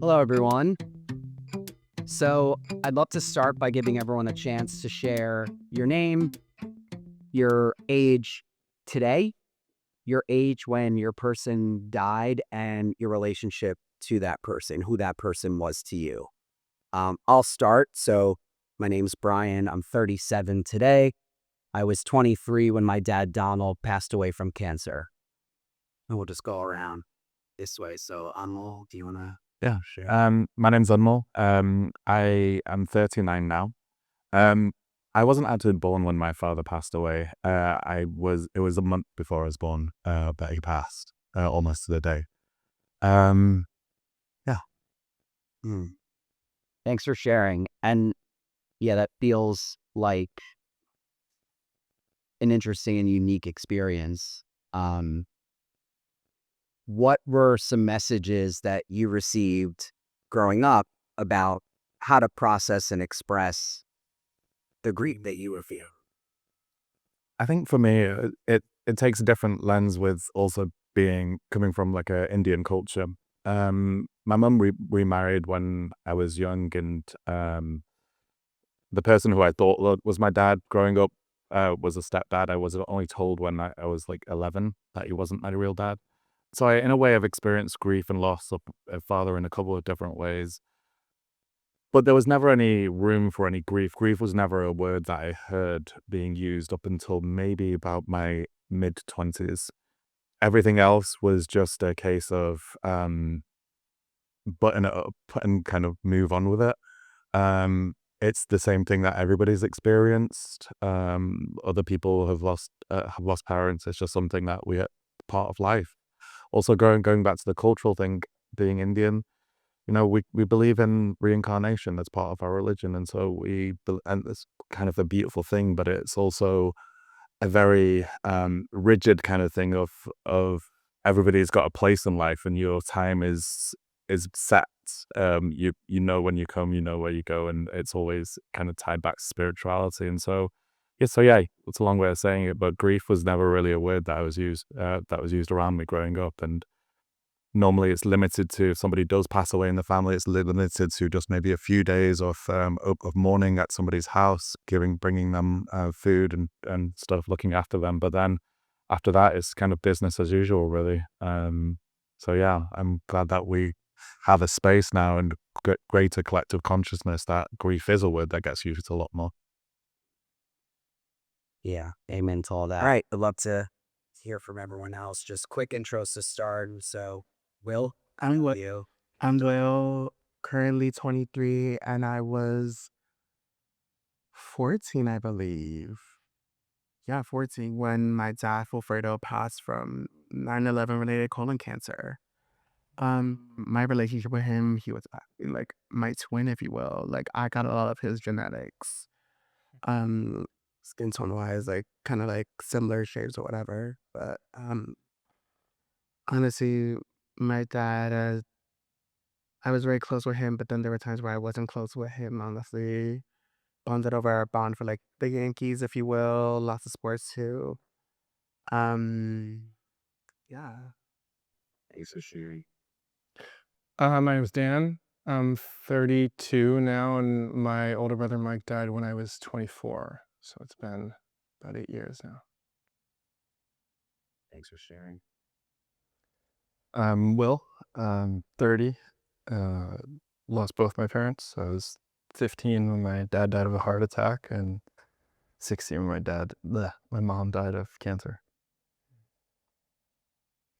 Hello, everyone. So, I'd love to start by giving everyone a chance to share your name, your age today, your age when your person died, and your relationship to that person, who that person was to you. I'll start. So, my name's Brian. I'm 37 today. I was 23 when my dad, Donald, passed away from cancer. And we'll just go around this way. So, Anmol, do you want to Yeah. share? My name's Unmol. I am 39 now. Um, I wasn't actually born when my father passed away. It was a month before I was born, but he passed, almost to the day. Um, yeah. Hmm. Thanks for sharing. And yeah, that feels like an interesting and unique experience. Um, what were some messages that you received growing up about how to process and express the grief that you were feeling? I think for me, it takes a different lens with also coming from like a Indian culture. My mum remarried when I was young, and the person who I thought was my dad growing up was a stepdad. I was only told when I was like 11 that he wasn't my real dad. So I, in a way, I've experienced grief and loss of a father in a couple of different ways. But there was never any room for any grief. Grief was never a word that I heard being used up until maybe about my mid-20s. Everything else was just a case of button it up and kind of move on with it. It's the same thing that everybody's experienced. Other people have lost parents. It's just something that we are part of life. Also, going back to the cultural thing, being Indian, we believe in reincarnation. That's part of our religion, and so and it's kind of a beautiful thing, but it's also a very rigid kind of thing of everybody's got a place in life, and your time is set. You know when you come, you know where you go, and it's always kind of tied back to spirituality. And so, yeah, it's a long way of saying it, but grief was never really a word that was used around me growing up, and normally it's limited to if somebody does pass away in the family, it's limited to just maybe a few days of mourning at somebody's house, bringing them food and stuff, looking after them. But then after that, it's kind of business as usual, really. So yeah, I'm glad that we have a space now and greater collective consciousness that grief is a word that gets used a lot more. Yeah, amen to all that. All right, I'd love to hear from everyone else. Just quick intros to start. So, Will, I'm what you. I'm Doyle, currently 23, and I was 14, I believe. Yeah, 14 when my dad, Fulfredo, passed from 9/11 related colon cancer. My relationship with him, he was like my twin, if you will. Like I got a lot of his genetics. Um, Skin tone wise, like kind of like similar shapes or whatever. But honestly, my dad, I was very close with him, but then there were times where I wasn't close with him, honestly. Bonded over our bond for like the Yankees, if you will, lots of sports too. Um, yeah. Thanks for sharing. My name is Dan. I'm 32 now, and my older brother Mike died when I was 24. So it's been about 8 years now. Thanks for sharing. I'm Will. I'm 30. Lost both my parents. I was 15 when my dad died of a heart attack, and 16 when my mom died of cancer.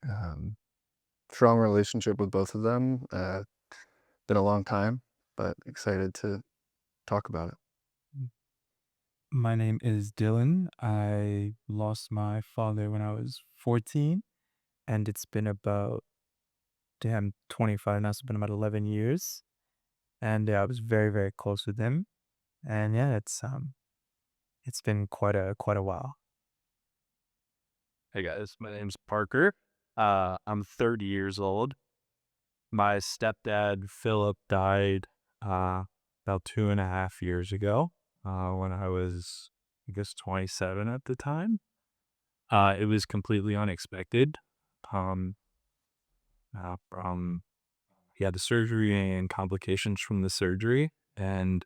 Um, Strong relationship with both of them. Been a long time, but excited to talk about it. My name is Dylan. I lost my father when I was 14, and it's been about, damn, 25 now. It's been about 11 years. And yeah, I was very, very close with him. And yeah, it's been quite a while. Hey guys, my name's Parker. I'm 30 years old. My stepdad Philip died about 2.5 years ago. When I was, I guess, 27 at the time. It was completely unexpected. Um, from he had the surgery and complications from the surgery. And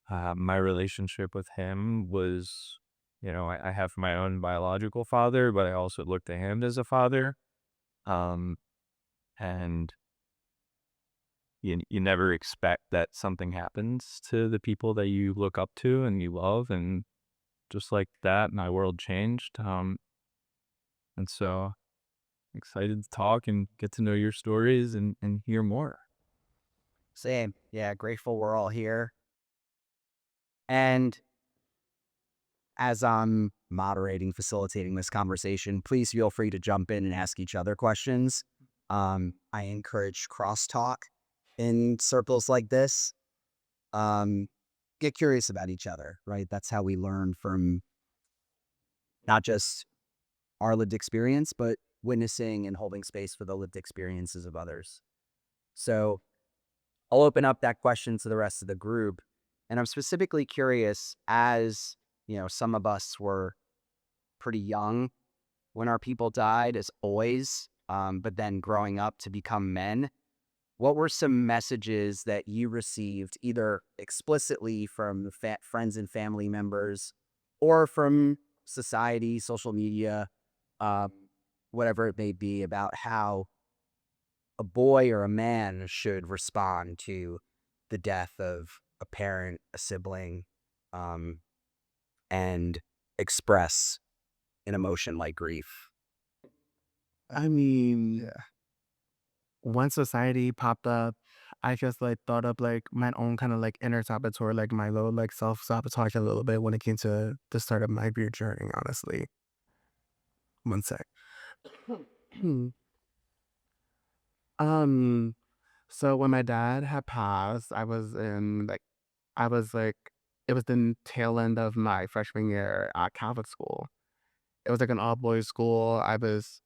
my relationship with him was, I have my own biological father, but I also look to him as a father. Um, and you never expect that something happens to the people that you look up to and you love. And just like that, my world changed. And so excited to talk and get to know your stories and hear more. Same. Yeah, grateful we're all here. And as I'm moderating, facilitating this conversation, please feel free to jump in and ask each other questions. I encourage crosstalk in circles like this. Get curious about each other, right? That's how we learn from not just our lived experience, but witnessing and holding space for the lived experiences of others. So I'll open up that question to the rest of the group. And I'm specifically curious, as some of us were pretty young when our people died, as boys, but then growing up to become men. What were some messages that you received either explicitly from friends and family members or from society, social media, um, whatever it may be, about how a boy or a man should respond to the death of a parent, a sibling, um, and express an emotion like grief? I mean, Yeah. when society popped up, I just like thought of like my own kind of like inner saboteur, like my little like self sabotage a little bit when it came to the start of my grief journey. Honestly, one sec. um, so when my dad had passed, I was like, it was the tail end of my freshman year at Catholic school. It was like an all boys school. I was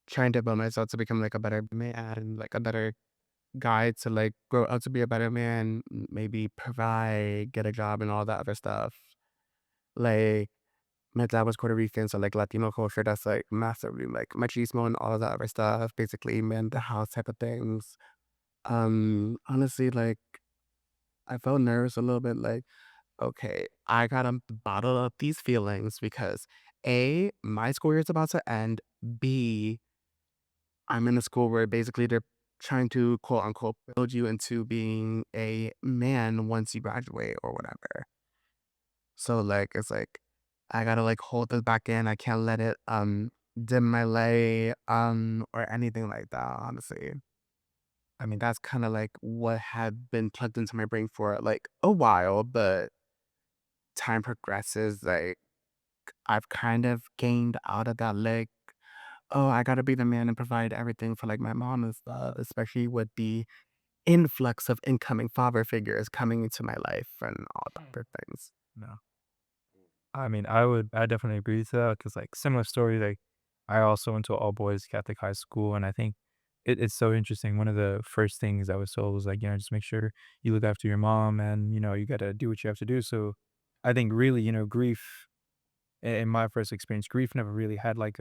trying to build myself to become like a better man, like a better guy to like grow up to be a better man, maybe provide, get a job, and all that other stuff. Like my dad was Puerto Rican, so like Latino culture, that's like massively like machismo and all of that other stuff. Basically, man, the house type of things. Honestly, like I felt nervous a little bit. Like, okay, I gotta bottle up these feelings because A, my school year is about to end. B, I'm in a school where basically they're trying to quote unquote build you into being a man once you graduate or whatever. So like it's like I gotta like hold this back in. I can't let it dim my light or anything like that, honestly. I mean that's kinda like what had been plugged into my brain for like a while, but time progresses, like I've kind of gained out of that like, oh, I gotta be the man and provide everything for like my mom and stuff, especially with the influx of incoming father figures coming into my life and all the other things. No. I mean, I definitely agree to that because, like, similar story. Like, I also went to all boys Catholic high school, and I think it's so interesting. One of the first things I was told was like, just make sure you look after your mom, and you got to do what you have to do. So, I think really, grief in my first experience, grief never really had like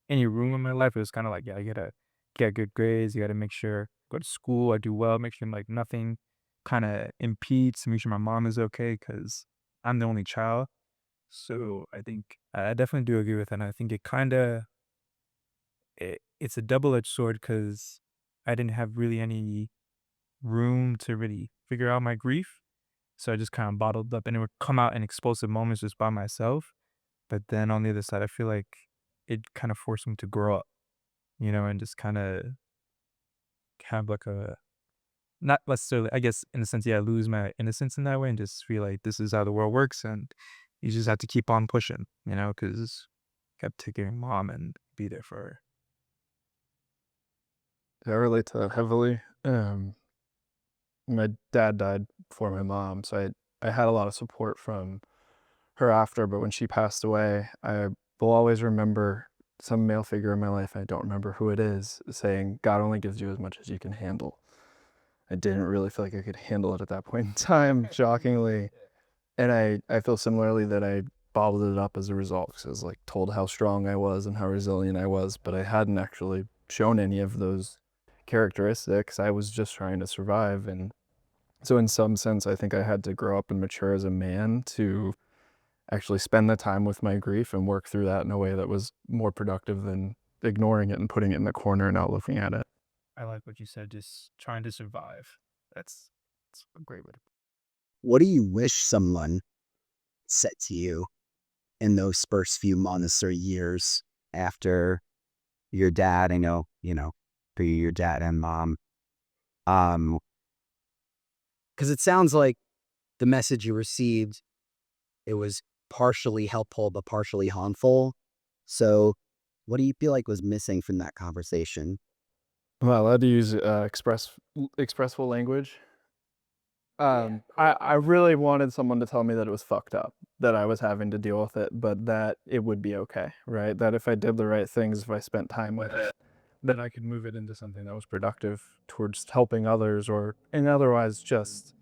any room in my life. It was kind of like, yeah, you gotta get good grades, you gotta make sure go to school, I do well, make sure like nothing kind of impedes, make sure my mom is okay because I'm the only child. So I think I definitely do agree with that. And I think it's a double-edged sword because I didn't have really any room to really figure out my grief. So I just kind of bottled up and it would come out in explosive moments just by myself. But then on the other side, I feel like it kind of forced me to grow up, and just kind of have like a, not necessarily, I guess, in a sense, yeah, lose my innocence in that way and just feel like this is how the world works. And you just have to keep on pushing, because kept taking mom and be there for her. I relate to that heavily. My dad died before my mom, so I had a lot of support from her after, but when she passed away, I will always remember some male figure in my life, I don't remember who it is, saying, God only gives you as much as you can handle. I didn't really feel like I could handle it at that point in time, shockingly. And I feel similarly that I bottled it up as a result because I was like told how strong I was and how resilient I was, but I hadn't actually shown any of those characteristics. I was just trying to survive. And so in some sense, I think I had to grow up and mature as a man to actually spend the time with my grief and work through that in a way that was more productive than ignoring it and putting it in the corner and not looking at it. I like what you said, just trying to survive. That's a great way to. What do you wish someone said to you in those first few months or years after your dad? I know, for your dad and mom. Because it sounds like the message you received, it was partially helpful but partially harmful. So what do you feel like was missing from that conversation? Am I allowed to use expressful language? I really wanted someone to tell me that it was fucked up, that I was having to deal with it, but that it would be okay, right? That if I did the right things, if I spent time with it, that I could move it into something that was productive towards helping others, and otherwise just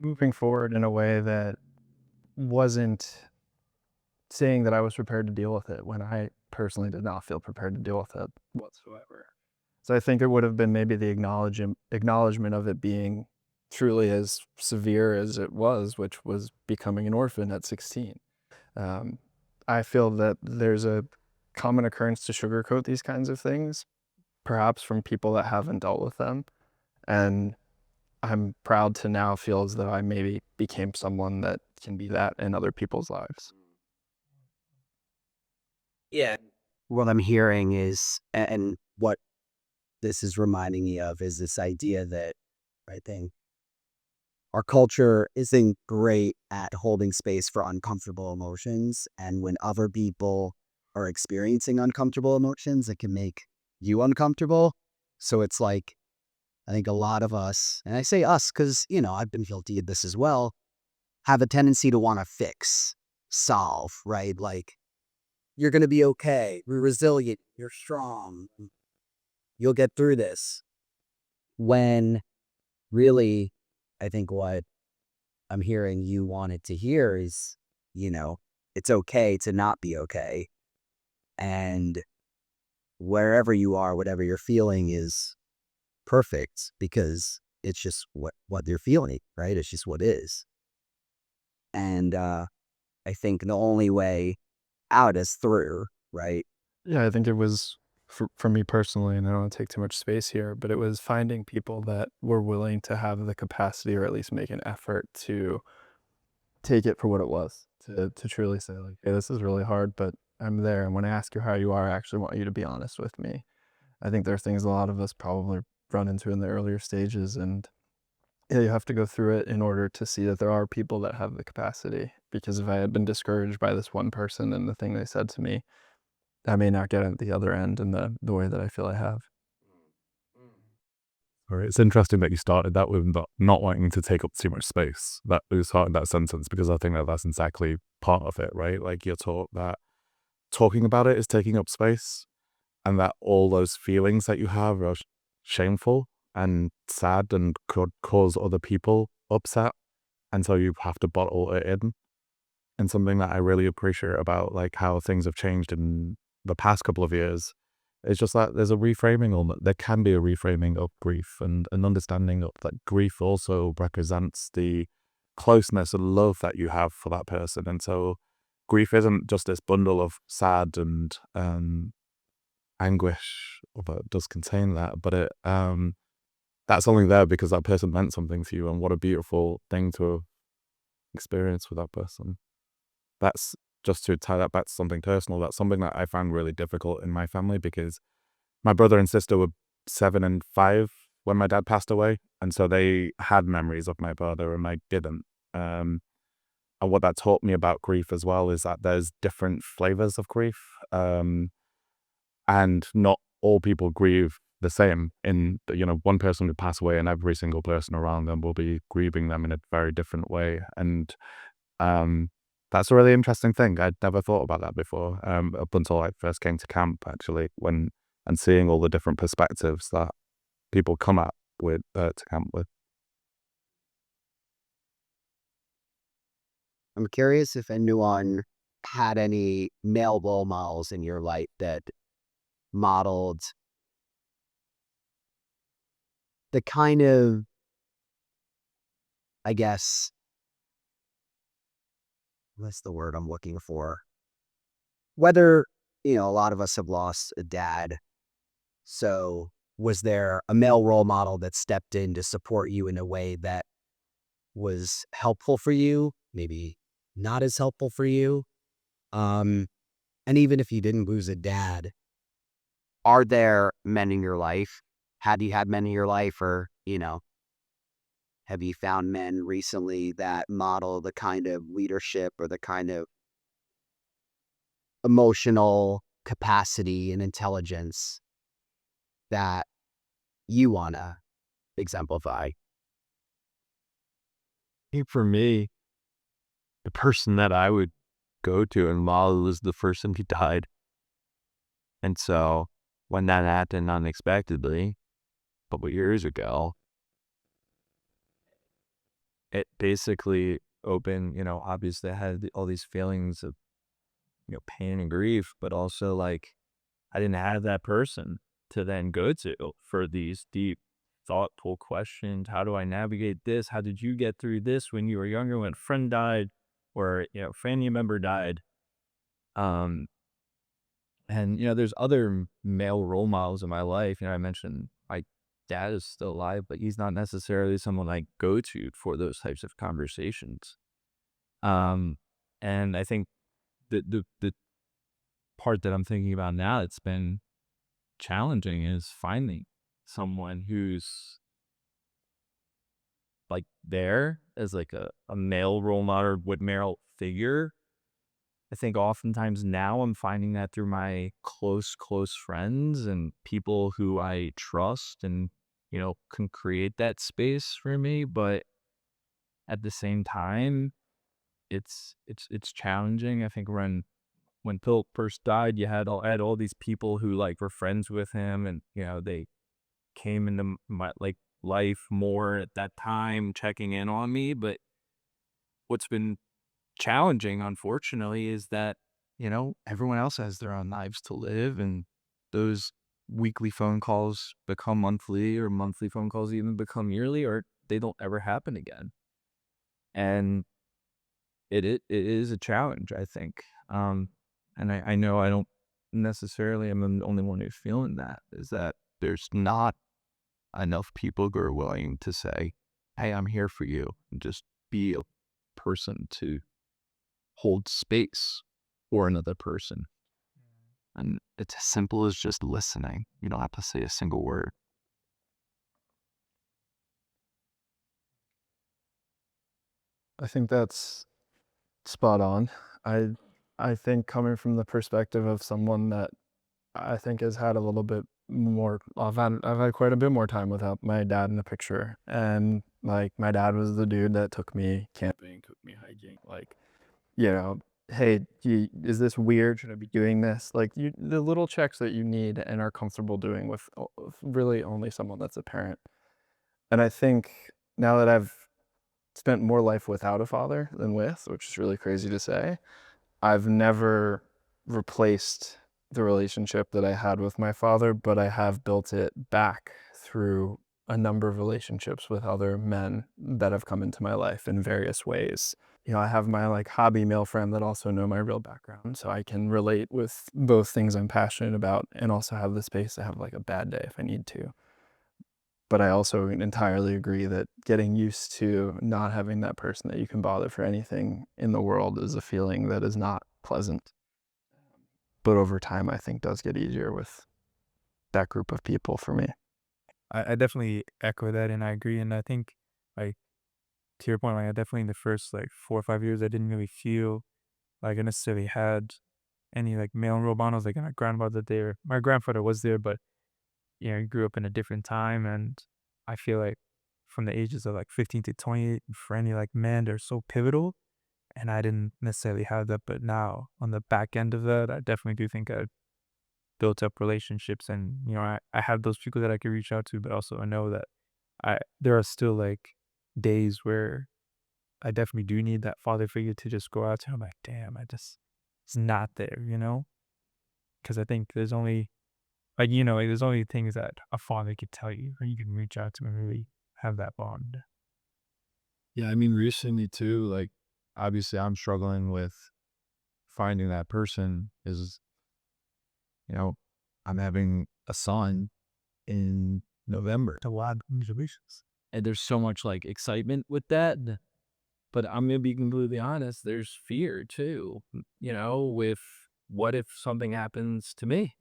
moving forward in a way that wasn't saying that I was prepared to deal with it when I personally did not feel prepared to deal with it whatsoever. So I think it would have been maybe the acknowledgement of it being truly as severe as it was, which was becoming an orphan at 16. I feel that there's a common occurrence to sugarcoat these kinds of things, perhaps from people that haven't dealt with them. And I'm proud to now feel as though I maybe became someone that can be that in other people's lives. Yeah. What I'm hearing is, and what this is reminding me of, is this idea that I think our culture isn't great at holding space for uncomfortable emotions. And when other people are experiencing uncomfortable emotions, it can make you uncomfortable. So it's like, I think a lot of us, and I say us because, I've been guilty of this as well, have a tendency to want to fix, solve, right? Like, you're going to be okay. You're resilient. You're strong. You'll get through this. When really, I think what I'm hearing you wanted to hear is, it's okay to not be okay. And wherever you are, whatever you're feeling is perfect because it's just what you're feeling, right? It's just what is. And I think the only way out is through, right? Yeah, I think it was for me personally, and I don't want to take too much space here, but it was finding people that were willing to have the capacity or at least make an effort to take it for what it was, to truly say like, hey, this is really hard, but I'm there. And when I ask you how you are, I actually want you to be honest with me. I think there are things a lot of us probably run into in the earlier stages, and yeah, you have to go through it in order to see that there are people that have the capacity. Because if I had been discouraged by this one person and the thing they said to me, I may not get at the other end in the way that I feel I have. Or it's interesting that you started that with not wanting to take up too much space. That you started that sentence because I think that that's exactly part of it, right? Like you're taught that talking about it is taking up space, and that all those feelings that you have are shameful and sad and could cause other people upset, and so you have to bottle it in. And something that I really appreciate about like how things have changed in the past couple of years is just that there's a reframing on it. There can be a reframing of grief and an understanding of that grief also represents the closeness and love that you have for that person. And so grief isn't just this bundle of sad and anguish, although it does contain that, but it that's only there because that person meant something to you, and what a beautiful thing to have experienced with that person. That's just to tie that back to something personal. That's something that I found really difficult in my family because my brother and sister were 7 and 5 when my dad passed away, and so they had memories of my brother and I didn't. And what that taught me about grief as well is that there's different flavors of grief, and not all people grieve the same. One person would pass away and every single person around them will be grieving them in a very different way. And that's a really interesting thing. I'd never thought about that before, up until I first came to camp, actually, and seeing all the different perspectives that people come at with to camp with. I'm curious if anyone had any male role models in your life that modeled the kind of, I guess, what's the word I'm looking for? Whether, a lot of us have lost a dad. So was there a male role model that stepped in to support you in a way that was helpful for you? Maybe not as helpful for you? Um, and even if you didn't lose a dad, are there men in your life? Have you had men in your life, or, have you found men recently that model the kind of leadership or the kind of emotional capacity and intelligence that you want to exemplify? I think for me, the person that I would go to and model was the person who died. And so when that happened unexpectedly, a couple years ago, it basically opened, obviously I had all these feelings of, pain and grief, but also like I didn't have that person to then go to for these deep, thoughtful questions. How do I navigate this? How did you get through this when you were younger, when a friend died or, family member died? Um, and, there's other male role models in my life. I mentioned my dad is still alive, but he's not necessarily someone I go to for those types of conversations. Um, and I think the part that I'm thinking about now that's been challenging is finding someone who's like there as like a male role model with male figure. I think oftentimes now I'm finding that through my close friends and people who I trust and, can create that space for me. But at the same time, it's challenging. I think when Philip first died, I had all these people who like were friends with him, and they came into my like life more at that time, checking in on me. But what's been challenging, unfortunately, is that everyone else has their own lives to live, and those weekly phone calls become monthly, or monthly phone calls even become yearly, or they don't ever happen again. And it is a challenge, I think. And I know I don't necessarily am the only one who's feeling that, is that there's not enough people who are willing to say, hey, I'm here for you, and just be a person to hold space for another person. And it's as simple as just listening. You don't have to say a single word. I think that's spot on. I I think coming from the perspective of someone that I think has had a little bit more. I've had quite a bit more time without my dad in the picture, and like my dad was the dude that took me camping, took me hiking. Like, hey, is this weird? Should I be doing this? Like the little checks that you need and are comfortable doing with really only someone that's a parent. And I think now that I've spent more life without a father than with, which is really crazy to say, I've never replaced the relationship that I had with my father, but I have built it back through a number of relationships with other men that have come into my life in various ways. I have my like hobby male friend that also know my real background, so I can relate with both things I'm passionate about and also have the space to have like a bad day if I need to. But I also entirely agree that getting used to not having that person that you can bother for anything in the world is a feeling that is not pleasant. But over time, I think does get easier with that group of people for me. I definitely echo that, and I agree. And I think, like, to your point, like, I definitely in the first like 4 or 5 years, I didn't really feel like I necessarily had any like male role models. Like my grandmother there, my grandfather was there, but he grew up in a different time, and I feel like from the ages of like 15 to 28, for any like men, they're so pivotal, and I didn't necessarily have that. But now on the back end of that, I definitely do think I built up relationships, and I have those people that I can reach out to, but also I know that there are still like days where I definitely do need that father figure to just go out to. I'm like, damn, it's not there, because I think there's only Like, there's only things that a father could tell you, or you can reach out to and really have that bond. Yeah, I mean, recently too, like, obviously I'm struggling with finding that person is, you know, I'm having a son in November. A lot of congratulations. And there's so much like excitement with that. But I'm gonna be completely honest, there's fear too, with what if something happens to me,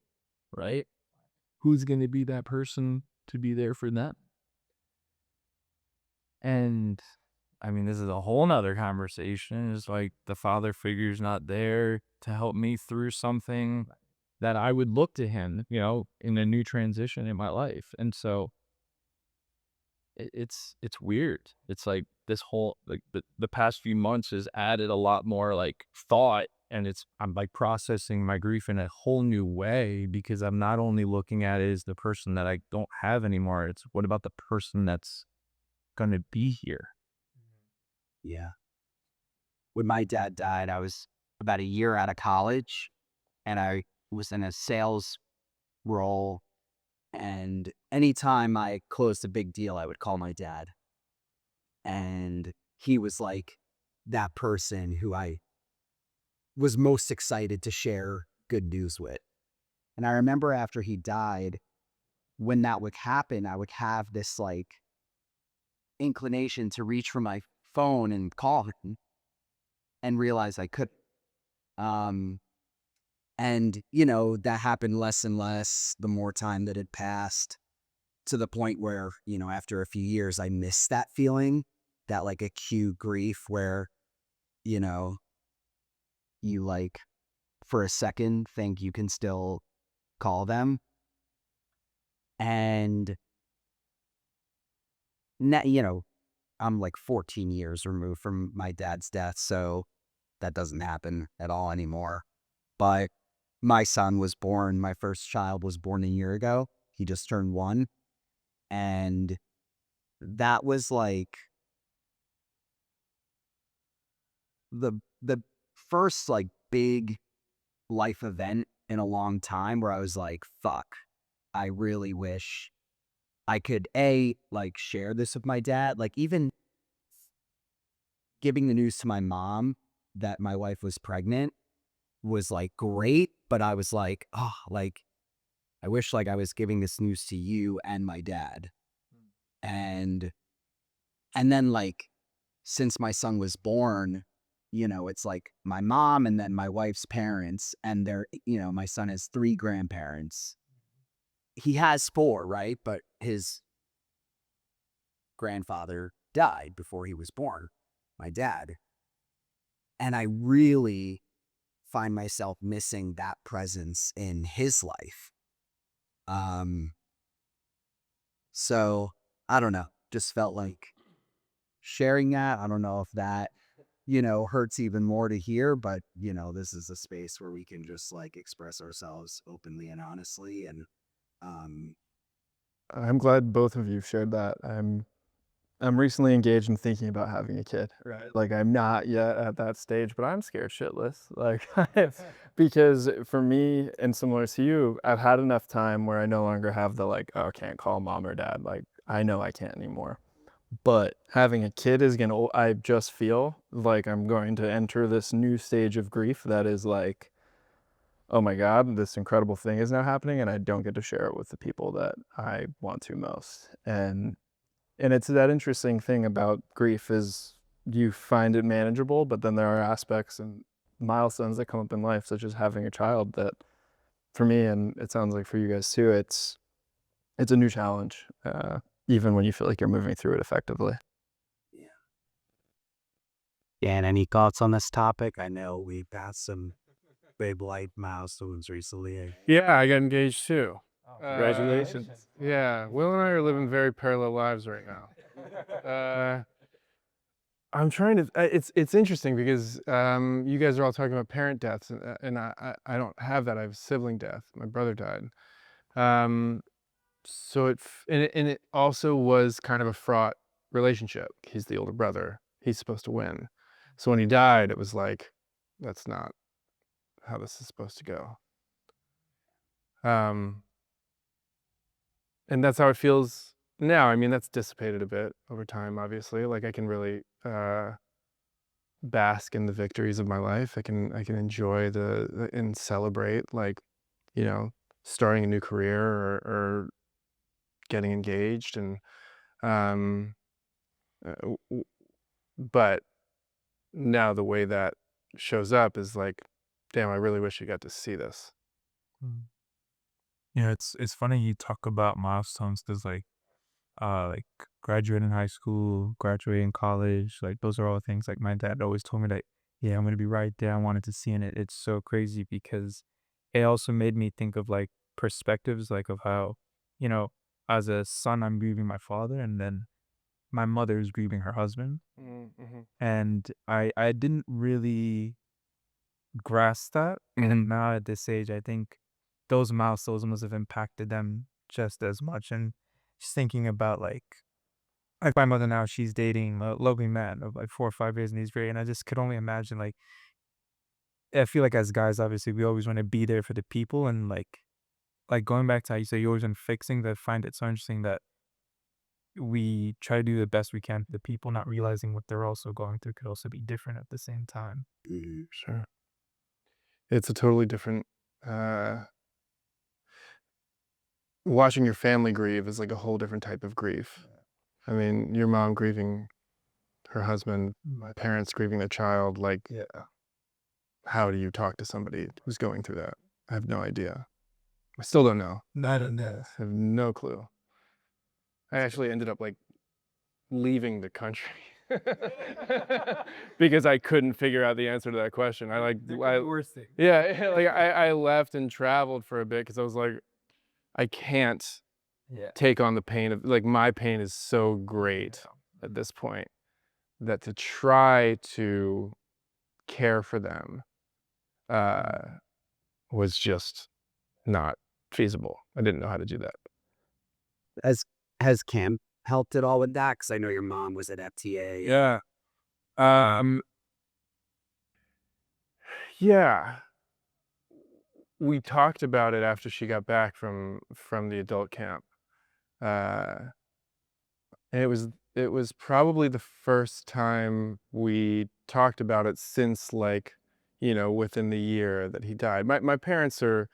right? Who's gonna be that person to be there for them? And I mean, this is a whole nother conversation. It's like the father figure's not there to help me through something that I would look to him, in a new transition in my life. And so it's weird. It's like this whole like the past few months has added a lot more like thought, and I'm like processing my grief in a whole new way because I'm not only looking at it as the person that I don't have anymore. It's what about the person that's gonna be here? Yeah. When my dad died, I was about a year out of college, and I was in a sales role. And anytime I closed a big deal, I would call my dad. And he was like that person who I was most excited to share good news with. And I remember after he died, when that would happen, I would have this like inclination to reach for my phone and call him and realize I couldn't. Um, and, that happened less and less the more time that had passed, to the point where, after a few years, I missed that feeling, that like acute grief where, you know, you like for a second think you can still call them. And, I'm like 14 years removed from my dad's death, so that doesn't happen at all anymore. But my son was born, my first child was born a year ago. He just turned 1. And that was like the first like big life event in a long time where I was like, fuck, I really wish I could like share this with my dad. Like even giving the news to my mom that my wife was pregnant was like great, but I was like, oh, like I wish like I was giving this news to you and my dad. And then like since my son was born, it's like my mom and then my wife's parents, and my son has 3 grandparents. He has 4, right? But his grandfather died before he was born, my dad. And I really find myself missing that presence in his life. So I don't know, just felt like sharing that. I don't know if that, hurts even more to hear, but this is a space where we can just like express ourselves openly and honestly. And, I'm glad both of you shared that. I'm recently engaged in thinking about having a kid, right? Like I'm not yet at that stage, but I'm scared shitless. Like because for me, and similar to you, I've had enough time where I no longer have the like, oh, I can't call mom or dad. Like I know I can't anymore. But having a kid is I just feel like I'm going to enter this new stage of grief that is like, oh my God, this incredible thing is now happening and I don't get to share it with the people that I want to most. And it's that interesting thing about grief is you find it manageable, but then there are aspects and milestones that come up in life, such as having a child, that for me, and it sounds like for you guys too, it's a new challenge, even when you feel like you're moving through it effectively. Dan, any thoughts on this topic? I know we passed some big life milestones recently. Yeah, I got engaged too. Congratulations. Yeah, Will and I are living very parallel lives right now. I'm trying to. It's interesting because you guys are all talking about parent deaths, and I don't have that. I have sibling death. My brother died. So and it also was kind of a fraught relationship. He's the older brother. He's supposed to win. So when he died, it was like, that's not how this is supposed to go. and that's how it feels now. I mean, that's dissipated a bit over time, obviously. Like I can really bask in the victories of my life. I can enjoy and celebrate, like, you know, starting a new career or getting engaged, and um but now the way that shows up is like, damn, I really wish you got to see this. Mm. Yeah, it's funny you talk about milestones because like graduating high school, graduating college, like those are all things like my dad always told me that, yeah, I'm gonna be right there. I wanted to see in it. It's so crazy because it also made me think of like perspectives, like of how, you know, as a son, I'm grieving my father, and then my mother is grieving her husband. Mm-hmm. And I didn't really grasp that. And now at this age, I think those milestones must have impacted them just as much. And just thinking about like my mother now, she's dating a lovely man of like 4 or 5 years, and he's great. And I just could only imagine, like, I feel like as guys, obviously, we always want to be there for the people, and like going back to how you say you always want fixing. That I find it so interesting that we try to do the best we can for the people, not realizing what they're also going through could also be different at the same time. Sure. It's a totally different watching your family grieve is like a whole different type of grief. I mean, your mom grieving her husband, my parents grieving their child, like, Yeah. how do you talk to somebody who's going through that? I have no idea. I still don't know. I don't know. I have no clue. I actually ended up like leaving the country because I couldn't figure out the answer to that question. Worst thing. Yeah, like I left and traveled for a bit because I was like, I can't Yeah. take on the pain of, like, my pain is so great at this point that to try to care for them was just not feasible. I didn't know how to do that. Has camp helped at all with that? Because I know your mom was at FTA. Yeah. Yeah. We talked about it after she got back from the adult camp. And it was probably the first time we talked about it since, like, you know, within the year that he died. My parents are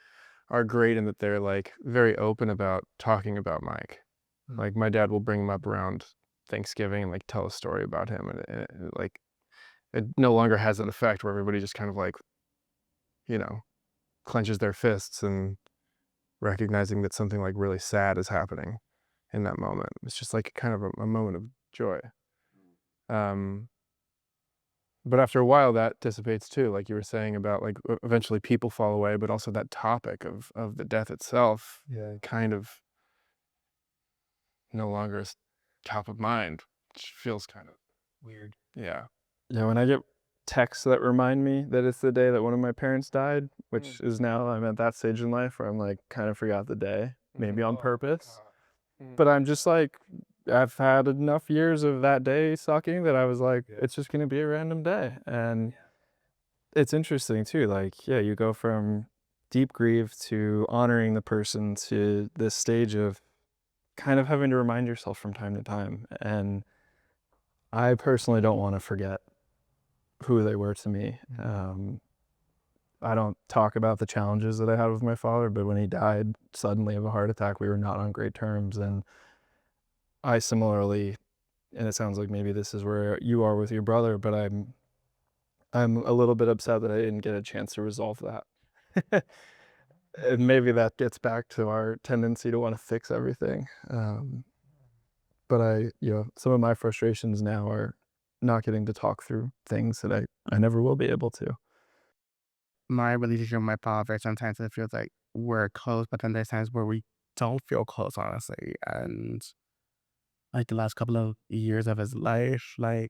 great in that they're like very open about talking about Mike. Like my dad will bring him up around Thanksgiving and like tell a story about him, and like it no longer has an effect where everybody just kind of like, you know, clenches their fists and recognizing that something like really sad is happening in that moment. It's just like kind of a moment of joy. But after a while that dissipates too, like you were saying about like eventually people fall away, but also that topic of the death itself kind of no longer is top of mind, which feels kind of Weird. yeah. Yeah, when I get texts that remind me that it's the day that one of my parents died, which is now I'm at that stage in life where I'm like kind of forgot the day, maybe on purpose. But I'm just like, I've had enough years of that day sucking that I was like, it's just gonna be a random day. And it's interesting too, like, yeah, you go from deep grief to honoring the person to this stage of kind of having to remind yourself from time to time. And I personally don't want to forget who they were to me. I don't talk about the challenges that I had with my father, but when he died suddenly of a heart attack, we were not on great terms. And I similarly, and it sounds like maybe this is where you are with your brother, but I'm a little bit upset that I didn't get a chance to resolve that. And maybe that gets back to our tendency to want to fix everything. But some of my frustrations now are not getting to talk through things that I never will be able to. My relationship with my father, sometimes it feels like we're close, but then there's times where we don't feel close, honestly. And like the last couple of years of his life, like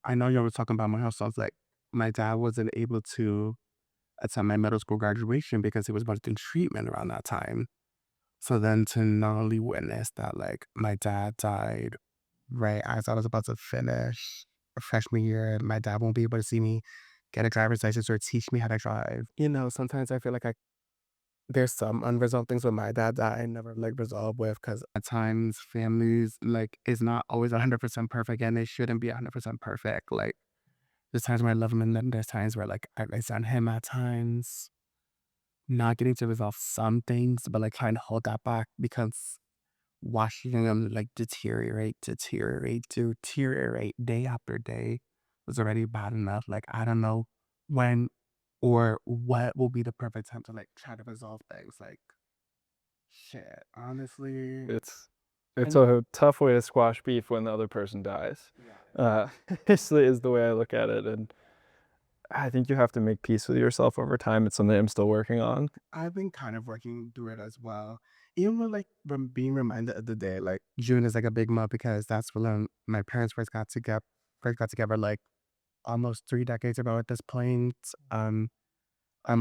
I know you were talking about my house. So like my dad wasn't able to attend my middle school graduation because he was about to do treatment around that time. So then to not only witness that, like my dad died right as I was about to finish freshman year, my dad won't be able to see me get a driver's license or teach me how to drive. You know, sometimes I feel like I there's some unresolved things with my dad that I never like resolved with because at times families like is not always 100% perfect and they shouldn't be 100% perfect. Like there's times where I love him and then there's times where like I resent him at times, not getting to resolve some things, but like trying to hold that back because watching him like deteriorate day after day was already bad enough. Like I don't know when or what will be the perfect time to like try to resolve things. Like shit, honestly. It's And a tough way to squash beef when the other person dies. yeah, Is the way I look at it, and I think you have to make peace with yourself over time. It's something I'm still working on. I've been kind of working through it as well. Even with like being reminded of the day, like June is like a big month because that's when my parents first got together like almost 3 decades ago at this point. I'm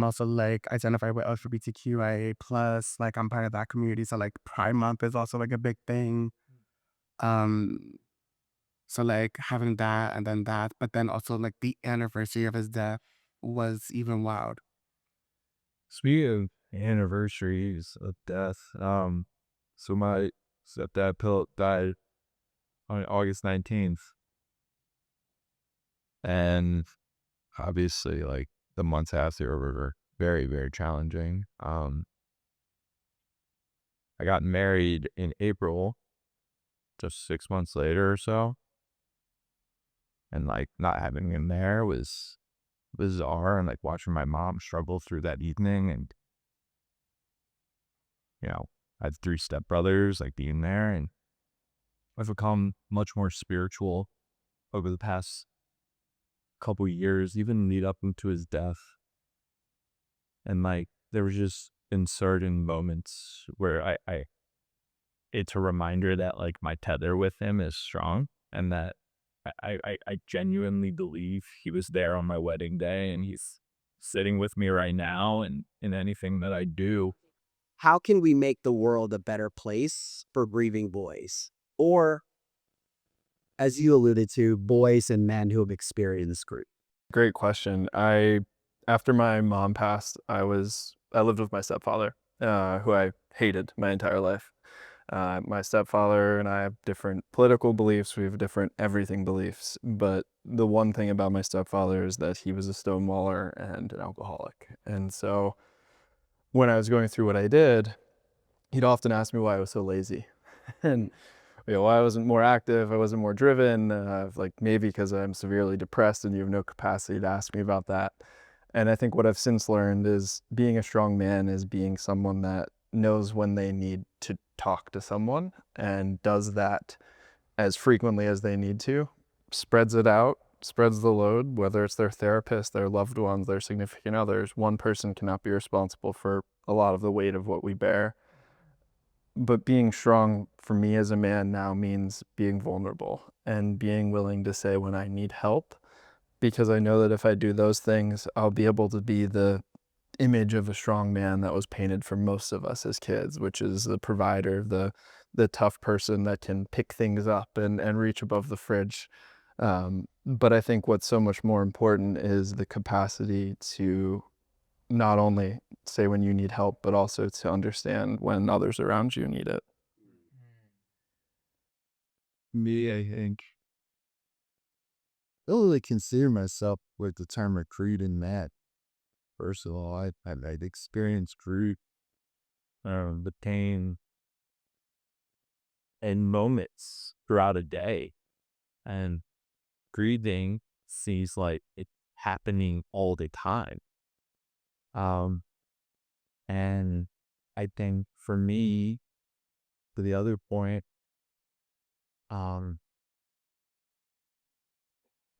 also like identify with LGBTQIA plus, like I'm part of that community. So like Pride Month is also like a big thing. Um, so like having that and then that, but then also like the anniversary of his death was even wild. Speaking of anniversaries of death, so my stepdad Philip died on August 19th, and obviously, like the months after were very, very challenging. I got married in April, just 6 months later or so, and like not having him there was bizarre, and like watching my mom struggle through that evening, and I had 3 stepbrothers, like being there, and I've become much more spiritual over the past couple years, even lead up into his death. And like there was just in certain moments where it's a reminder that like my tether with him is strong, and that I genuinely believe he was there on my wedding day, and he's sitting with me right now and in anything that I do. How can we make the world a better place for grieving boys? Or, as you alluded to, boys and men who have experienced grief? Great question. After my mom passed, I lived with my stepfather, who I hated my entire life. My stepfather and I have different political beliefs. We have different everything beliefs. But the one thing about my stepfather is that he was a stonewaller and an alcoholic. And so when I was going through what I did, he'd often ask me why I was so lazy. And why I wasn't more active, I wasn't more driven, like maybe because I'm severely depressed and you have no capacity to ask me about that. And I think what I've since learned is being a strong man is being someone that knows when they need to talk to someone and does that as frequently as they need to, spreads it out, spreads the load, whether it's their therapist, their loved ones, their significant others. One person cannot be responsible for a lot of the weight of what we bear. But being strong for me as a man now means being vulnerable and being willing to say when I need help, because I know that if I do those things, I'll be able to be the image of a strong man that was painted for most of us as kids, which is the provider, the tough person that can pick things up and reach above the fridge. But I think what's so much more important is the capacity to not only say when you need help, but also to understand when others around you need it. Me, I think I don't really consider myself with the term recruit in that. First of all, I'd experienced grief, The pain in moments throughout a day, and grieving seems like it's happening all the time. Um, and I think for me, to the other point, um,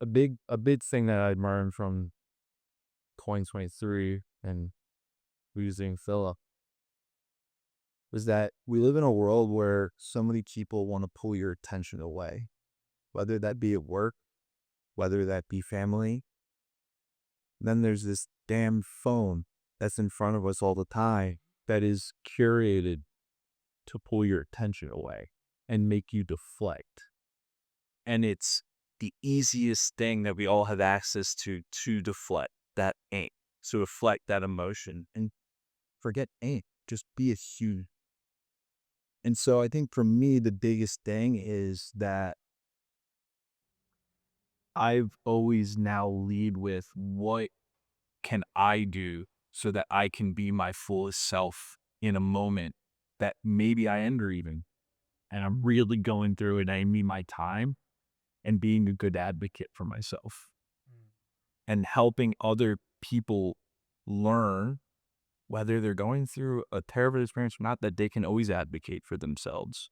a big thing that I learned from 2023 and losing Philip was that we live in a world where so many people want to pull your attention away, whether that be at work, whether that be family. Then there's this damn phone that's in front of us all the time that is curated to pull your attention away and make you deflect. And it's the easiest thing that we all have access to deflect that aim, to deflect that emotion. And forget age, just be a human. And so I think for me, the biggest thing is that I've always now lead with what can I do so that I can be my fullest self in a moment that maybe I am grieving and I'm really going through it. I need my time and being a good advocate for myself and helping other people learn, whether they're going through a terrible experience or not, that they can always advocate for themselves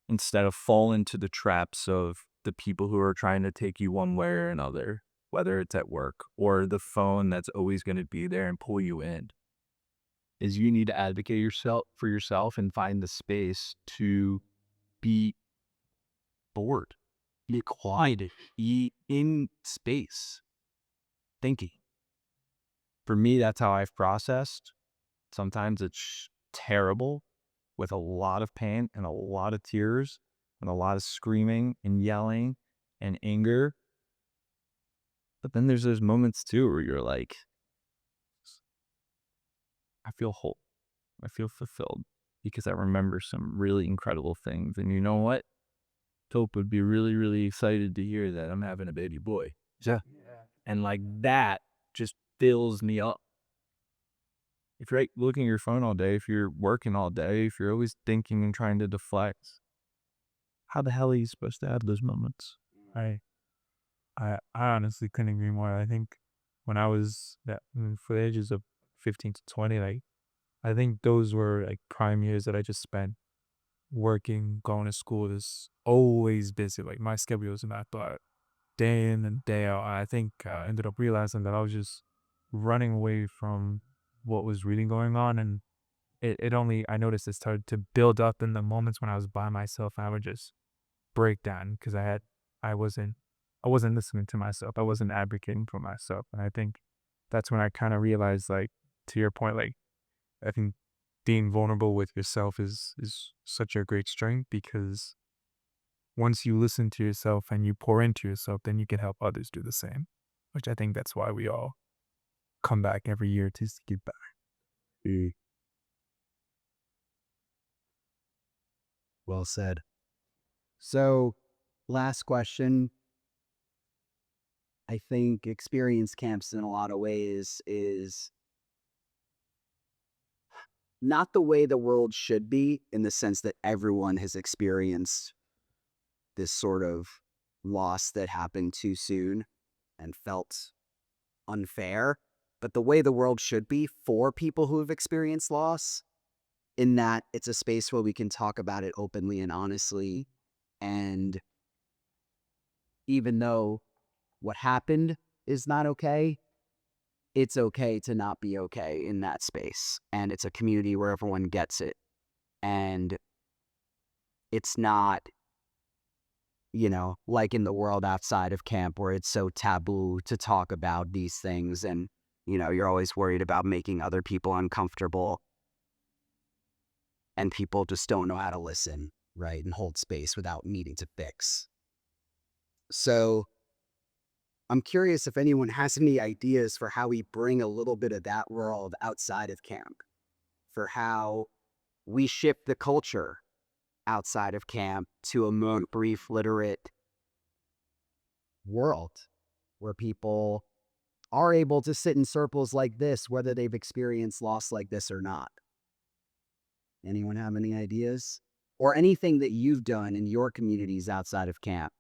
instead of fall into the traps of the people who are trying to take you one way or another, whether it's at work or the phone that's always going to be there and pull you in. Is you need to advocate for yourself and find the space to be bored, be quiet, be in space, thinking. For me, that's how I've processed. Sometimes it's terrible with a lot of pain and a lot of tears and a lot of screaming and yelling and anger. But then there's those moments too where you're like, I feel whole. I feel fulfilled because I remember some really incredible things. And you know what? Tope would be really, really excited to hear that I'm having a baby boy. Yeah. And like that just fills me up. If you're like looking at your phone all day, if you're working all day, if you're always thinking and trying to deflect, how the hell are you supposed to have those moments? I honestly couldn't agree more. I think when I was for the ages of 15 to 20, like I think those were like prime years that I just spent working, going to school. Is always busy. Like my schedule was not but day in and day out. I think I ended up realizing that I was just running away from what was really going on, and it only I noticed it started to build up in the moments when I was by myself. I would just break down because I wasn't I wasn't listening to myself. I wasn't advocating for myself, and I think that's when I kind of realized, like to your point, like I think being vulnerable with yourself is such a great strength because once you listen to yourself and you pour into yourself, then you can help others do the same. Which I think that's why we all come back every year to give back. Well said. So, last question. I think experience camps in a lot of ways is not the way the world should be, in the sense that everyone has experienced this sort of loss that happened too soon and felt unfair, but the way the world should be for people who have experienced loss, in that it's a space where we can talk about it openly and honestly. And even though what happened is not okay, it's okay to not be okay in that space. And it's a community where everyone gets it. And it's not, like in the world outside of camp where it's so taboo to talk about these things. And, you're always worried about making other people uncomfortable. And people just don't know how to listen, right? And hold space without needing to fix. So I'm curious if anyone has any ideas for how we bring a little bit of that world outside of camp, for how we shift the culture outside of camp to a more grief-literate world where people are able to sit in circles like this, whether they've experienced loss like this or not. Anyone have any ideas? Or anything that you've done in your communities outside of camp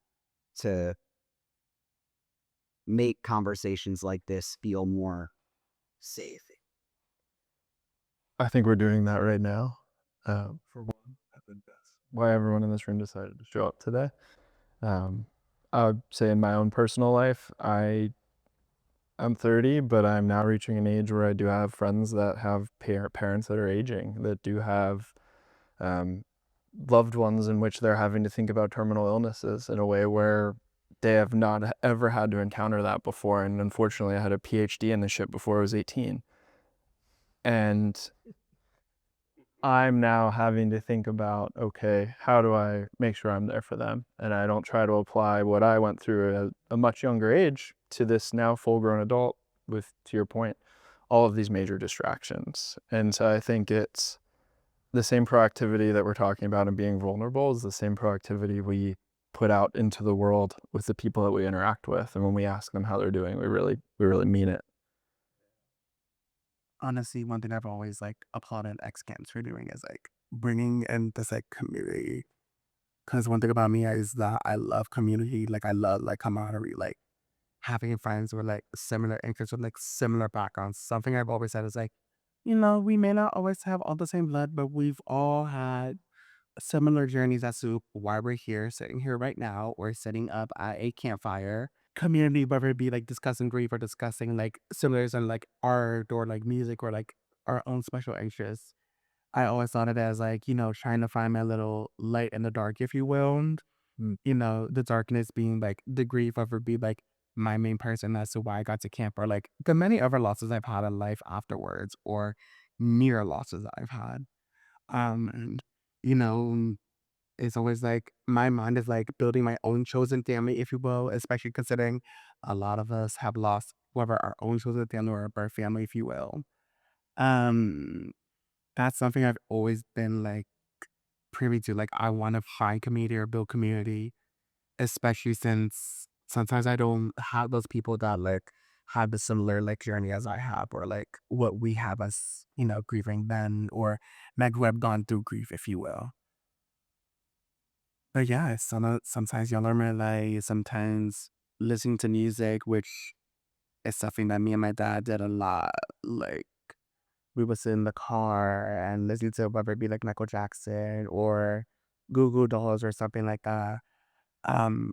to make conversations like this feel more safe? I think we're doing that right now. For one, I think that's why everyone in this room decided to show up today. I would say in my own personal life, I'm 30, but I'm now reaching an age where I do have friends that have parents that are aging, that do have loved ones in which they're having to think about terminal illnesses in a way where they have not ever had to encounter that before. And unfortunately, I had a PhD in this shit before I was 18. And I'm now having to think about, okay, how do I make sure I'm there for them? And I don't try to apply what I went through at a much younger age to this now full-grown adult with, to your point, all of these major distractions. And so I think it's the same proactivity that we're talking about and being vulnerable is the same proactivity we put out into the world with the people that we interact with. And when we ask them how they're doing, we really mean it. Honestly, one thing I've always like applauded X camps for doing is like bringing in this like community. Because one thing about me is that I love community. Like I love like camaraderie. Like having friends with like similar interests with like similar backgrounds. Something I've always said is like, we may not always have all the same blood, but we've all had similar journeys as to why we're here, sitting here right now, or sitting up at a campfire. Community, whether it be like discussing grief or discussing like similars in like art or like music or like our own special interests. I always thought of it as like, trying to find my little light in the dark, if you will. The darkness being like the grief of it be like my main person as to why I got to camp or like the many other losses I've had in life afterwards or near losses that I've had. And you know, it's always like my mind is like building my own chosen family, if you will, especially considering a lot of us have lost whether our own chosen family or our birth family, if you will. Um, that's something I've always been like privy to. Like I want to find community or build community, especially since sometimes I don't have those people that like have the similar like journey as I have or like what we have as, grieving men or men who have gone through grief, if you will. But yeah, sometimes y'all learn my life, sometimes listening to music, which is something that me and my dad did a lot. Like we would sit in the car and listen to whether it be like Michael Jackson or Goo Dolls or something like that. Um,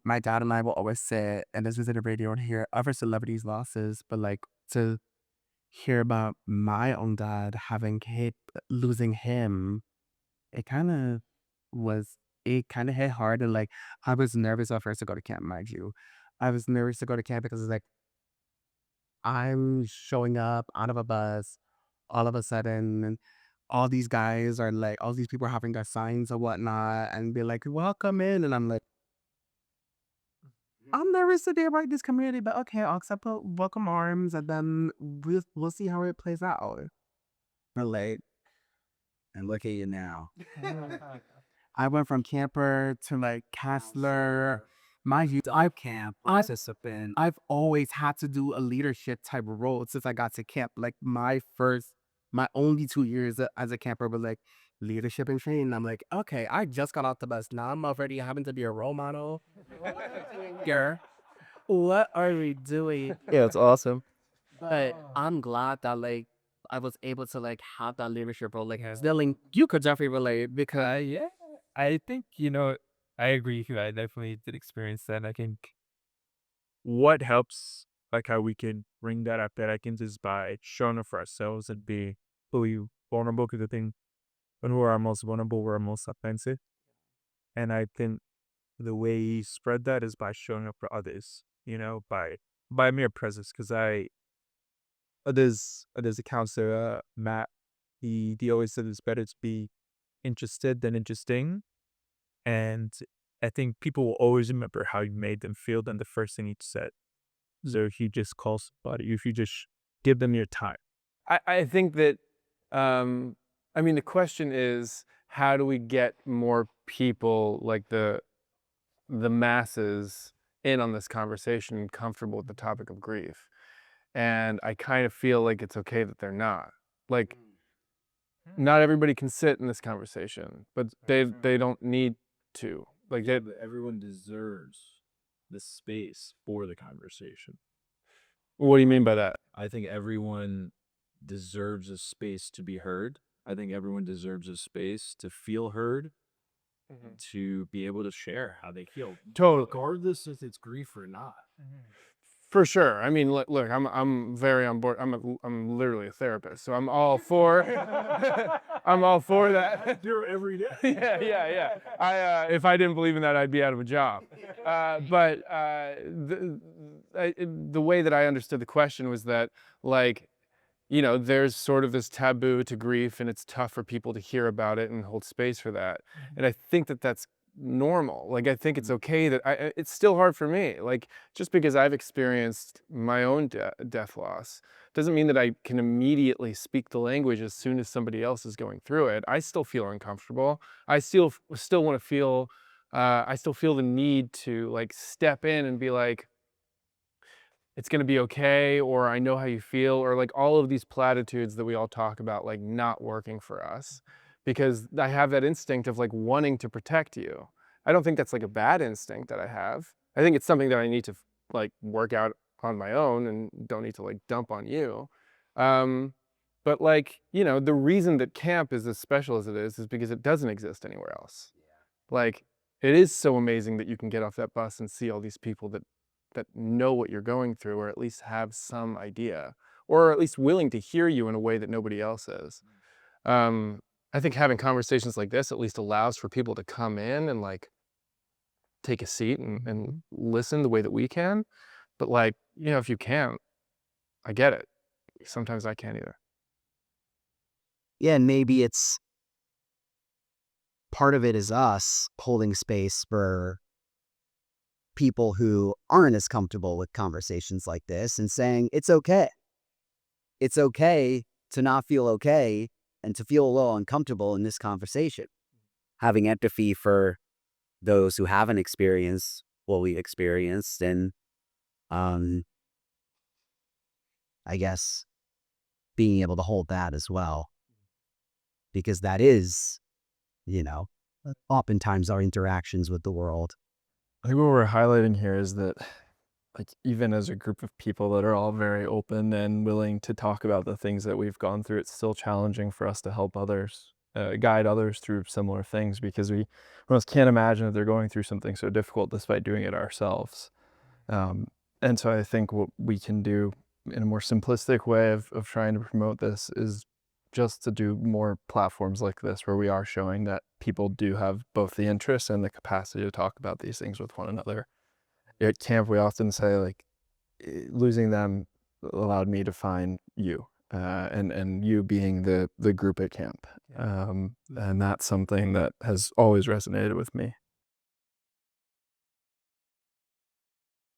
my dad and I will always sit and listen to the radio and hear other celebrities' losses, but like to hear about my own dad losing him, it kind of it kind of hit hard. And like, I was nervous at first to go to camp, mind you. I was nervous to go to camp because it's like, I'm showing up out of a bus all of a sudden, and all these people are having their signs or whatnot, and be like, welcome in. And I'm like, I'm nervous to be about this community, but okay, I'll accept the welcome arms, and then we'll see how it plays out. Relate. And look at you now. I went from camper to like counselor. Mind you, I've always had to do a leadership type of role since I got to camp. Like my only 2 years as a camper was like leadership and training. I'm like, okay, I just got off the bus. Now I'm already having to be a role model. Girl, what are we doing? Yeah, it's awesome. But I'm glad that like I was able to like have that leadership role. Like Dylan, you could definitely relate because Yeah, I think, I agree with you. I definitely did experience that. I think what helps, like how we can bring that up, that I can is by showing up for ourselves and be fully vulnerable. Because I think when we're our most vulnerable, we're our most offensive. And I think the way you spread that is by showing up for others, by mere presence. Because there's a counselor, Matt, he always said it's better to be interested than interesting. And I think people will always remember how you made them feel than the first thing you said. So if you just call somebody, if you just give them your time. I think that, the question is, how do we get more people, like the masses, in on this conversation and comfortable with the topic of grief? And I kind of feel like it's okay that they're not. Like, not everybody can sit in this conversation, but they don't need to. Like, Yeah, but everyone deserves the space for the conversation. what do you mean by that? I think everyone deserves a space to be heard. I think everyone deserves a space to feel heard, to be able to share how they feel, Totally. regardless if it's grief or not. For sure. I mean, look, I'm very on board. I'm literally a therapist, so I'm all for I'm all for that. You're every day. Yeah. If I didn't believe in that, I'd be out of a job. But the way that I understood the question was that, like, there's sort of this taboo to grief, and it's tough for people to hear about it and hold space for that. And I think that that's normal. Like, I think it's okay that it's still hard for me. Like, just because I've experienced my own death loss doesn't mean that I can immediately speak the language as soon as somebody else is going through it. I still feel uncomfortable. I still want to feel, I still feel the need to like step in and be like, it's going to be okay, or I know how you feel, or like all of these platitudes that we all talk about, like not working for us, because I have that instinct of like wanting to protect you. I don't think that's like a bad instinct that I have. I think it's something that I need to like work out on my own and don't need to like dump on you. But like, you know, the reason that camp is as special as it is because it doesn't exist anywhere else. Like, it is so amazing that you can get off that bus and see all these people that know what you're going through, or at least have some idea, or at least willing to hear you in a way that nobody else is. I think having conversations like this at least allows for people to come in and like take a seat and listen the way that we can. But like, you know, if you can't, I get it. Sometimes I can't either. Yeah, and maybe it's part of it is us holding space for people who aren't as comfortable with conversations like this and saying, it's okay. It's okay to not feel okay and to feel a little uncomfortable in this conversation. Having empathy for those who haven't experienced what we experienced, and I guess being able to hold that as well. Because that is, you know, oftentimes our interactions with the world. I think what we're highlighting here is that, like, even as a group of people that are all very open and willing to talk about the things that we've gone through, it's still challenging for us to help others, guide others through similar things, because we almost can't imagine that they're going through something so difficult despite doing it ourselves. And so I think what we can do in a more simplistic way of trying to promote this is just to do more platforms like this, where we are showing that people do have both the interest and the capacity to talk about these things with one another. At camp, we often say, like, losing them allowed me to find you, and you being the group at camp. And that's something that has always resonated with me.